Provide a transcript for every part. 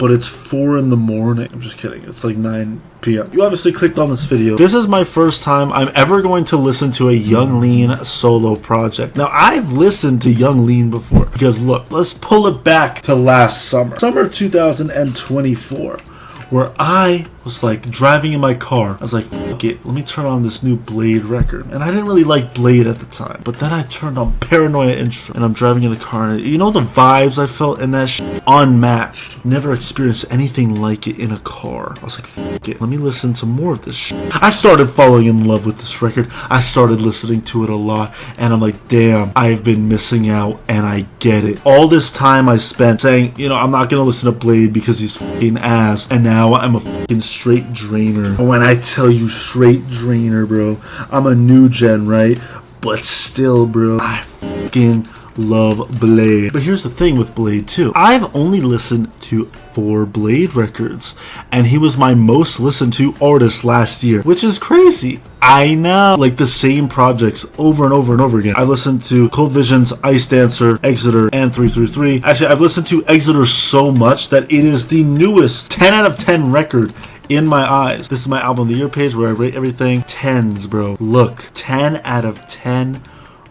but it's 4 in the morning. I'm just kidding. It's like 9 p.m. You obviously clicked on this video. This is my first time I'm ever going to listen to a Young Lean solo project. Now, I've listened to Young Lean before because look, let's pull it back to last summer. Summer 2024. Where I was like driving in my car. I was like, fuck it, let me turn on this new Blade record. And I didn't really like Blade at the time, but then I turned on Paranoia Intro and I'm driving in the car and you know the vibes I felt in that shit? Unmatched. Never experienced anything like it in a car. I was like, fuck it, let me listen to more of this shit. I started falling in love with this record. I started listening to it a lot and I'm like, damn, I've been missing out and I get it. All this time I spent saying, you know, I'm not gonna listen to Blade because he's fucking ass, and now I'm a fucking straight drainer. When I tell you straight drainer, bro, I'm a new gen, right? But still, bro, I fucking love Blade. But here's the thing with Blade too. I've only listened to 4 Blade records, and he was my most listened to artist last year, which is crazy. I know, like the same projects over and over and over again. I've listened to Cold Vision's Ice Dancer, Exeter, and 333. Actually, I've listened to Exeter so much that it is the newest 10 out of 10 record in my eyes. This is my album of the year page where I rate everything 10s, bro. Look, 10 out of 10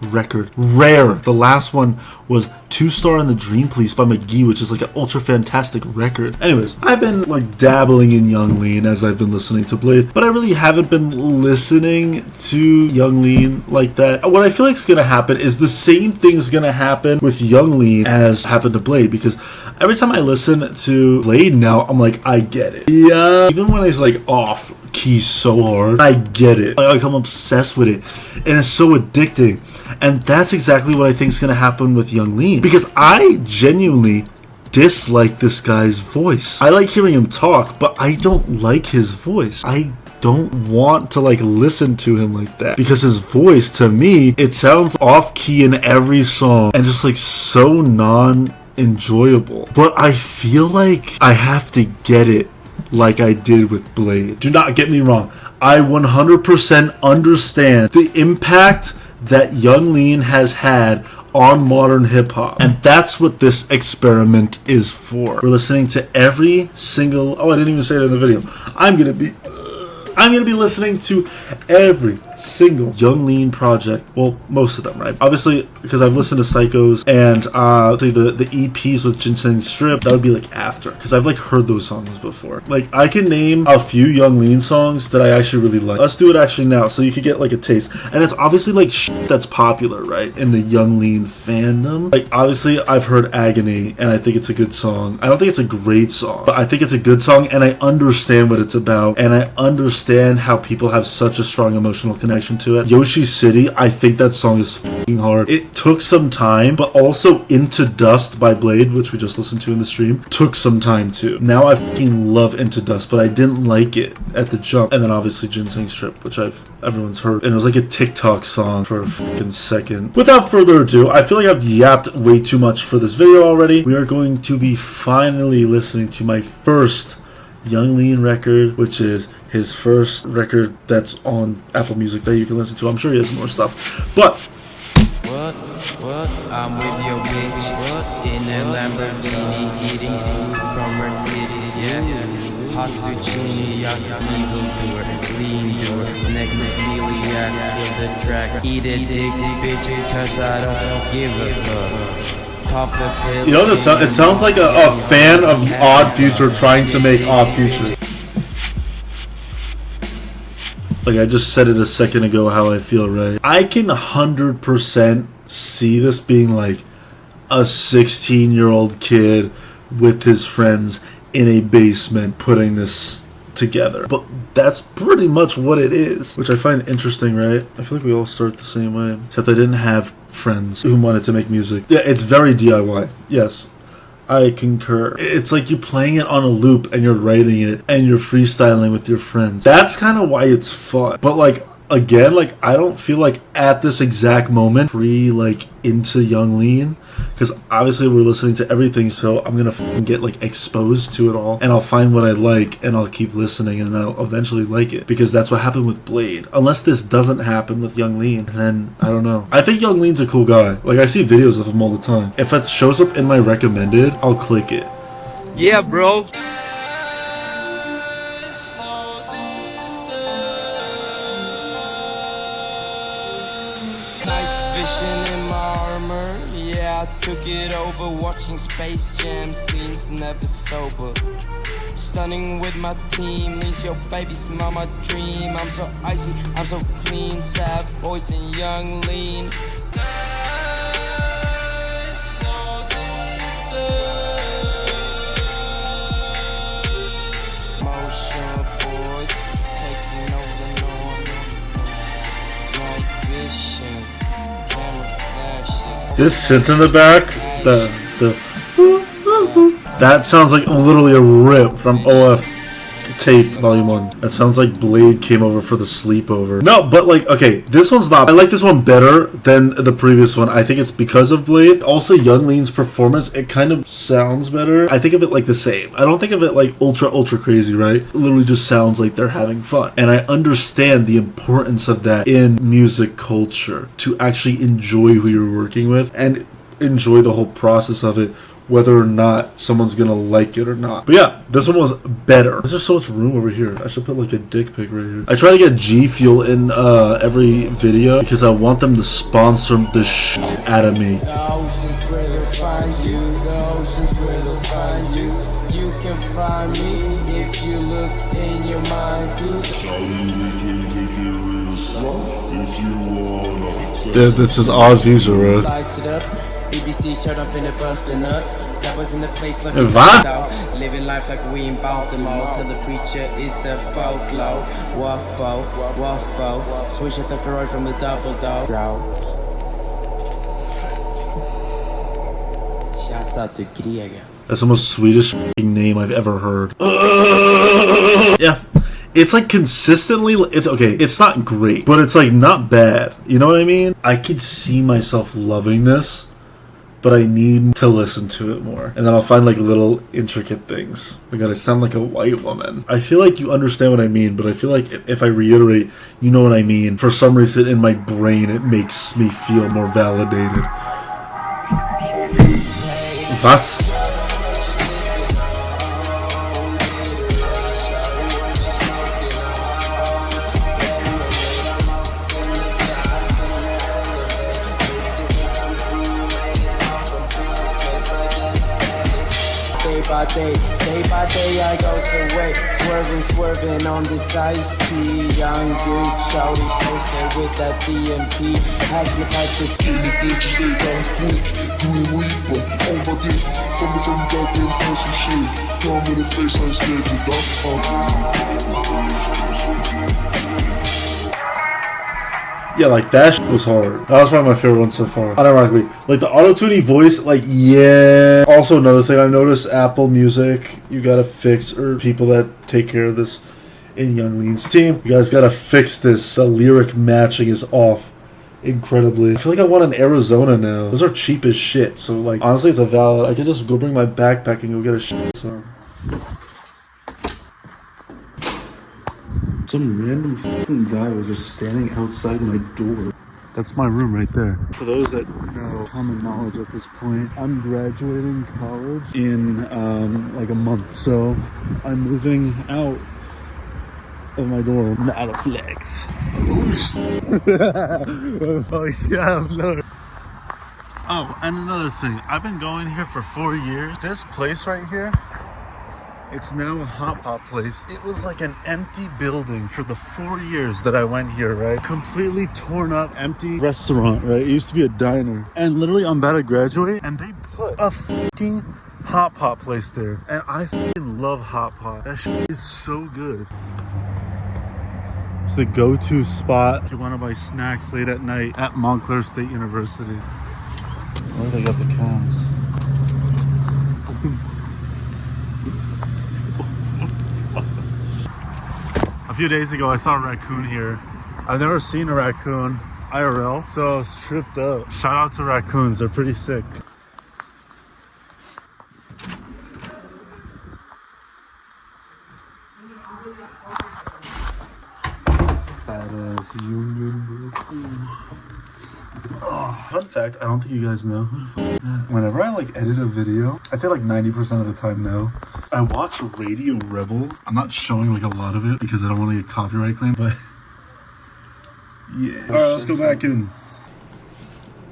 record. Rare. The last one was 2-Star in the Dream Police by McGee, which is like an ultra fantastic record. Anyways, I've been like dabbling in Young Lean as I've been listening to Blade, but I really haven't been listening to Young Lean like that. What I feel like is gonna happen is the same thing's gonna happen with Young Lean as happened to Blade, because every time I listen to Blade now, I'm like, I get it. Yeah. Even when it's like off key so hard, I get it. Like I'm obsessed with it, and it's so addicting. And that's exactly what I think is going to happen with Young Lean, because I genuinely dislike this guy's voice. I like hearing him talk, but I don't like his voice. I don't want to like listen to him like that, because his voice, to me, it sounds off key in every song and just like so non-enjoyable. But I feel like I have to get it like I did with Blade. Do not get me wrong. I 100% understand the impact that Young Lean has had on modern hip-hop, and that's what this experiment is for. We're listening to every single, I didn't even say it in the video, I'm gonna be listening to every single Young Lean project. Well, most of them, right? Obviously, because I've listened to Psychos and the EPs with Ginseng Strip, that would be like after, because I've like heard those songs before. Like I can name a few Young Lean songs that I actually really like. Let's do it actually now, so you can get like a taste. And it's obviously like shit that's popular, right, in the Young Lean fandom. Like obviously, I've heard Agony, and I think it's a good song. I don't think it's a great song, but I think it's a good song, and I understand what it's about, and I understand how people have such a strong emotional connection to it. Yoshi City, I think that song is fucking hard. It took some time, but also Into Dust by Blade, which we just listened to in the stream, took some time too. Now I fucking love Into Dust, but I didn't like it at the jump. And then obviously Ginseng Strip, which everyone's heard, and it was like a TikTok song for a fucking second. Without further ado, I feel like I've yapped way too much for this video already. We are going to be finally listening to my first Young Lean record, which is his first record that's on Apple Music that you can listen to. I'm sure he has more stuff, but what? I'm with your bitch. What? In a Lamborghini, eating food from her titties. Yeah. Hot zucchini, evil doer, lean doer, necrophiliac, kill the track. Eat a dick, bitch, cause I don't give a fuck. You know, it sounds like a fan of Odd Future trying to make Odd Future. Like I just said it a second ago how I feel, right? I can 100% see this being like a 16-year-old kid with his friends in a basement putting this together. But that's pretty much what it is, which I find interesting, right? I feel like we all start the same way, except I didn't have friends who wanted to make music. Yeah, it's very DIY. Yes, I concur. It's like you're playing it on a loop and you're writing it and you're freestyling with your friends. That's kind of why it's fun. But like, again, like, I don't feel like at this exact moment like into Young Lean, because obviously we're listening to everything, so I'm gonna get like exposed to it all, and I'll find what I like, and I'll keep listening, and I'll eventually like it, because that's what happened with Blade. Unless this doesn't happen with Young Lean, then I don't know. I think Young Lean's a cool guy. Like, I see videos of him all the time. If it shows up in my recommended, I'll click it. Yeah, bro. Nitevision in my armor, yeah, I took it over. Watching Space Jams, Lean's never sober. Stunning with my team, Lean's your baby's mama dream. I'm so icy, I'm so clean, sad boys and Young Lean. This synth in the back, that sounds like literally a rip from OF Tape Volume 1. That sounds like Blade came over for the sleepover. No, but like, okay, this one's not. I like this one better than the previous one. I think it's because of Blade. Also, Young Lean's performance, it kind of sounds better. I think of it like the same. I don't think of it like ultra crazy, right? It literally just sounds like they're having fun. And I understand the importance of that in music culture, to actually enjoy who you're working with and enjoy the whole process of it, whether or not someone's gonna like it or not. But yeah, this one was better. There's just so much room over here. I should put like a dick pic right here. I try to get G Fuel in every video because I want them to sponsor the shit out of me. The ocean's where to find you. The ocean's where to find you. You can find me if you look in your mind too. Dude, this is odd views, bro. Lights it up. BBC shirt, I'm finna bustin' up. Steppers in the place like What? living life like we ain't bout them all. Tell the preacher it's a folklore. Waffle, waffle. Switch at the Ferrari from the double dog. Shouts out to Griega. That's the most Swedish name I've ever heard. Yeah. It's like consistently, it's okay, it's not great, but it's like not bad. You know what I mean? I could see myself loving this, but I need to listen to it more. And then I'll find like little intricate things. Oh my god, I sound like a white woman. I feel like you understand what I mean, but I feel like if I reiterate, you know what I mean. For some reason in my brain, it makes me feel more validated. Was? Day by day I go away, swerving on this iced tea. Young good, shouty posted with that DMT. Passing the pipe to skinny bitches, they got quick. Green Reaper, over dick, from the goddamn pussy shit. Come with a face I scared to Yeah, like that shit was hard. That was probably my favorite one so far. Unironically, like the auto-tuning voice, like yeah. Also another thing I noticed, Apple Music, you gotta fix, or people that take care of this in Young Lean's team, you guys gotta fix this. The lyric matching is off incredibly. I feel like I want an Arizona now. Those are cheap as shit. So like honestly, it's a valid. I could just go bring my backpack and go get a shit song. Some random fucking guy was just standing outside my door. That's my room right there. For those that know common knowledge at this point, I'm graduating college in like a month. So I'm moving out of my dorm. Not a flex. Oh yeah, no. Oh, and another thing. I've been going here for 4 years. This place right here, it's now a hot pot place. It was like an empty building for the 4 years that I went here, right? Completely torn up, empty restaurant, right? It used to be a diner. And literally, I'm about to graduate, and they put a fucking hot pot place there. And I fucking love hot pot. That shit is so good. It's the go-to spot if you want to buy snacks late at night at Montclair State University. Where they got the cans? A few days ago, I saw a raccoon here I've never seen a raccoon IRL, so I was tripped up. Shout out to raccoons, they're pretty sick. Fat ass union, bro. Oh, fun fact, I don't think you guys know who the fuck is that. Whenever I like edit a video, I'd say like 90% of the time no. I watch Radio Rebel. I'm not showing like a lot of it because I don't want to get copyright claimed, but yeah. Alright, let's go back in.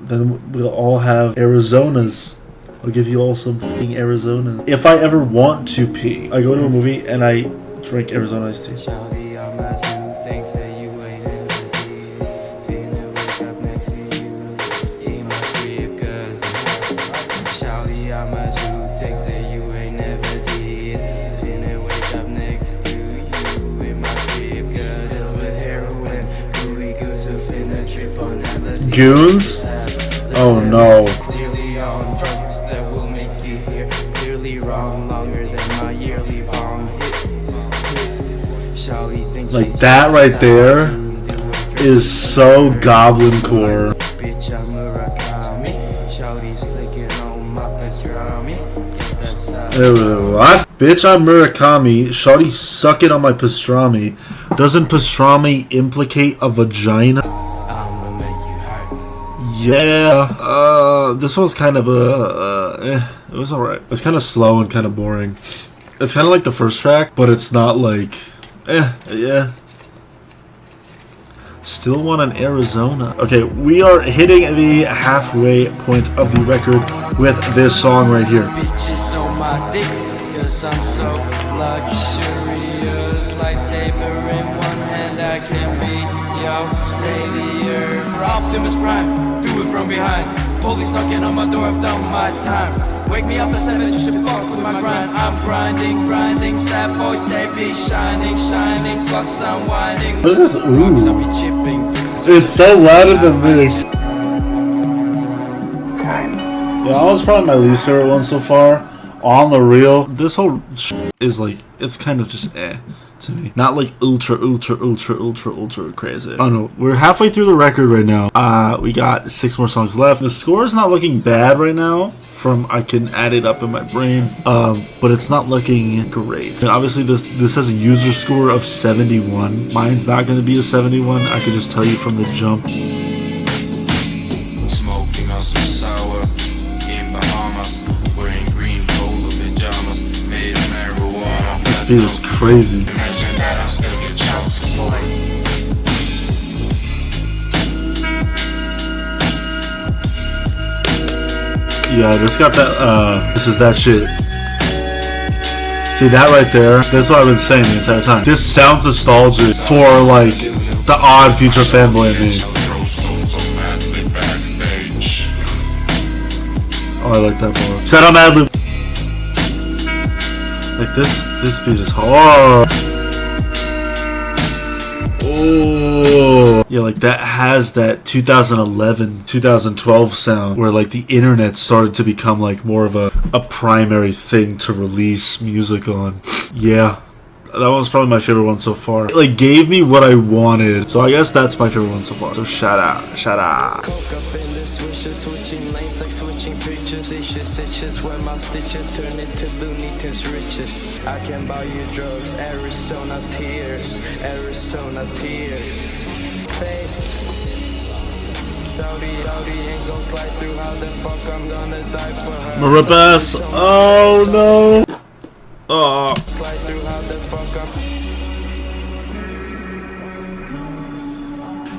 Then we'll all have Arizonas. I'll give you all some fucking Arizonas. If I ever want to pee, I go to a movie and I drink Arizona iced tea. Goons? Oh no. Clearly on drugs that will make you hear clearly wrong longer than my yearly bong hit. Like that right there is so goblin core. Bitch, I'm Murakami. Shawty slicking on my pastrami. What? Bitch, I'm Murakami. Shawty sucking on my pastrami. Doesn't pastrami implicate a vagina? Yeah, this one's kind of it was alright. It's kind of slow and kind of boring. It's kind of like the first track, but it's not like, yeah. Still want an Arizona. Okay, we are hitting the halfway point of the record with this song right here. Bitches on my dick, cause I'm so luxurious. Lightsaber in one hand, I can be your savior. Optimus Prime, do it from behind. Police knocking on my door, I've done my time. Wake me up at 7 just to fuck with my grind. I'm grinding, sad boys, they be shining, clocks unwinding. What is this? Ooh. It's so loud in the mix. Yeah, that was probably my least favorite one so far. On the real, this whole is like, it's kind of just to me. Not like ultra crazy. I don't know. We're halfway through the record right now. We got 6 more songs left. The score is not looking bad right now. I can add it up in my brain. But it's not looking great. And obviously this has a user score of 71. Mine's not going to be a 71. I can just tell you from the jump. Smoking on some sour in Bahamas, wearing green polo pajamas, made of marijuana. This beat is crazy. Yeah, this got that, this is that shit. See that right there? That's what I've been saying the entire time. This sounds nostalgic for, like, the odd future fanboy in me. Oh, I like that bar. Shout out Madlib. Like, this beat is hard. Oh, yeah, like that has that 2011, 2012 sound where like the internet started to become like more of a primary thing to release music on. Yeah, that one's probably my favorite one so far. It like gave me what I wanted, so I guess that's my favorite one so far. So shout out. Switching lanes like switching pictures. Itches where my stitches turn into Looney Tunes riches. I can buy you drugs, Arizona tears. Face Dowdy ain't gon' slide through. How the fuck I'm gonna die for her? Maribas. Oh no. Oh. Slide through. How the fuck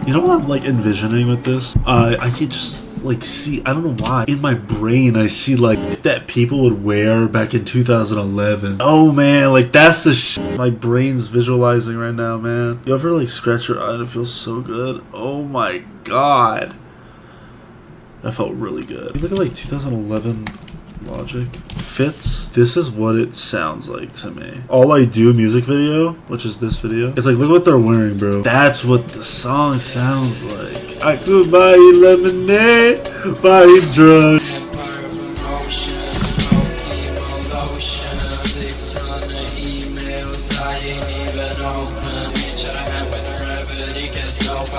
You know what I'm like envisioning with this? I could just like see, I don't know why, in my brain I see like that people would wear back in 2011. Oh man, like that's the shit my brain's visualizing right now, man. You ever like scratch your eye and it feels so good? Oh my god. That felt really good. You look at like 2011 Logic fits. This is what it sounds like to me. All I Do music video, which is this video, it's like look what they're wearing, bro. That's what the song sounds like. I could buy you lemonade, buy you drugs.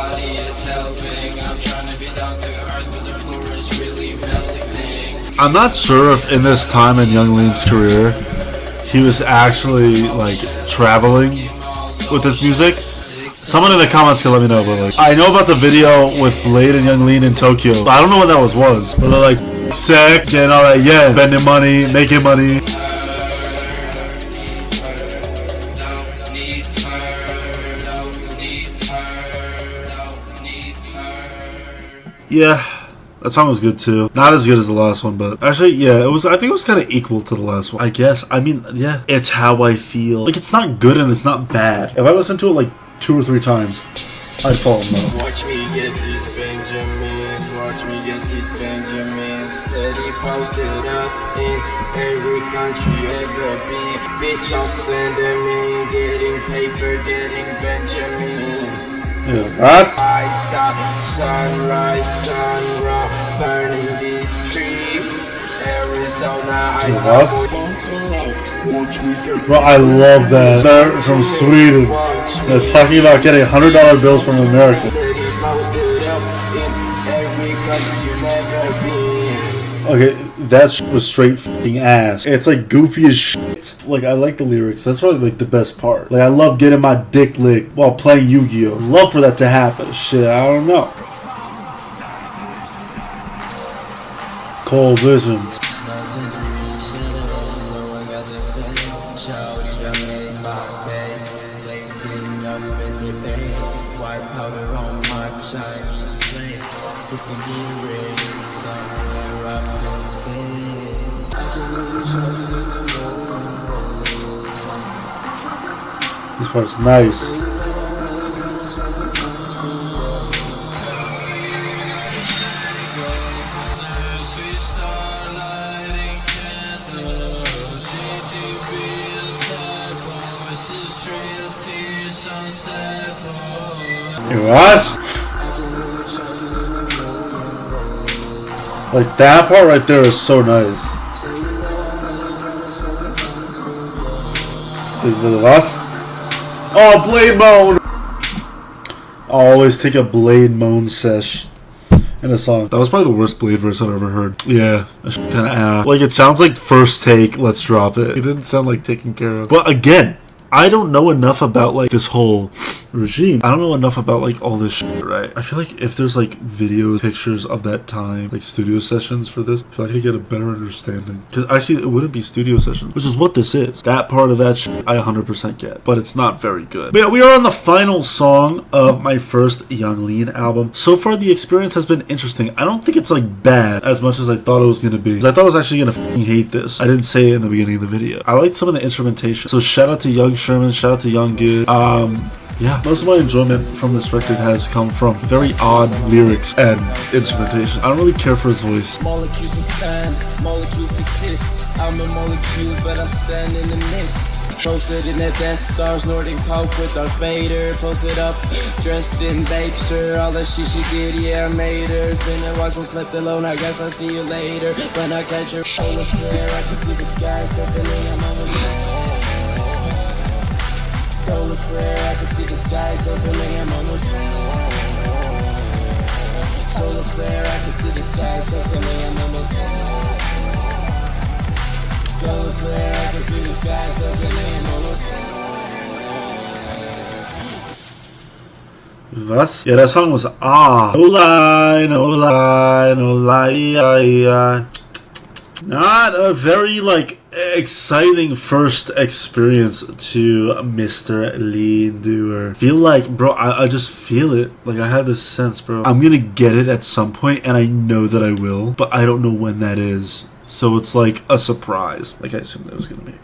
body is helping. I'm trying to be down to earth, but the floor is really melting. I'm not sure if in this time in Young Lean's career he was actually like traveling with this music. Someone in the comments can let me know, but like I know about the video with Blade and Young Lean in Tokyo, but I don't know what that was. But they're like sick and all that, yeah, spending money, making money. Yeah, that song was good too. Not as good as the last one, but actually, yeah, it was. I think it was kind of equal to the last one. I guess. I mean, yeah, it's how I feel. Like it's not good and it's not bad. If I listen to it like 2 or 3 times, I'd fall in love. Watch me get these Benjamins. Watch me get these Benjamins. Steady posted up in every country ever been. Bitch, I'll send them in. Getting paper, getting Benjamins. Yeah, that's. I stop sunrise, sunrise, burning these trees. Arizona, I stop. Bro, I love that. They're from Sweden. They're talking about getting $100 bills from America. Okay, that shit was straight f***ing ass. It's like goofy as shit. Like, I like the lyrics. That's probably like the best part. Like, I love getting my dick licked while playing Yu-Gi-Oh! Love for that to happen. Shit, I don't know. Cold Visions. This part's nice. What? Like that part right there is so nice. Oh, Blade Moan! I always take a Blade Moan sesh in a song. That was probably the worst Blade verse I've ever heard. Yeah, kind of ass. Like it sounds like first take, let's drop it. It didn't sound like taken care of. But again, I don't know enough about like this whole regime. I don't know enough about like all this shit, right? I feel like if there's like videos, pictures of that time, like studio sessions for this, I feel like I get a better understanding. Because actually it wouldn't be studio sessions, which is what this is. That part of that shit I 100% get, but it's not very good. But yeah, we are on the final song of my first Young Lean album. So far the experience has been interesting. I don't think it's like bad as much as I thought it was going to be. 'Cause I thought I was actually going to f***ing hate this. I didn't say it in the beginning of the video. I liked some of the instrumentation. So shout out to Young Sherman, shout out to Young Good. Yeah, most of my enjoyment from this record has come from very odd lyrics and instrumentation. I don't really care for his voice. Molecules expand, molecules exist. I'm a molecule, but I stand in the mist. Posted in the Deathstar, snorting coke with Darth Vader. Posted up, dressed in Lightsaber. All the shit she did, yeah, I made her. It's been a while since left alone, I guess I'll see you later. When I catch her, Solarflare, I can see the sky circling, I'm almost there. Solarflare, I can see the skies opening, I'm almost there. Solarflare, I can see the skies opening, I'm almost there. Solarflare, I can see the skies opening, I'm almost there. Was? Yeah, that song was no lie, no lie, no lie. Not a very like exciting first experience to Mr. Lean Doer. Feel like, bro, I just feel it. Like I have this sense, bro. I'm gonna get it at some point, and I know that I will, but I don't know when that is. So it's like a surprise. Like I assumed that was gonna be.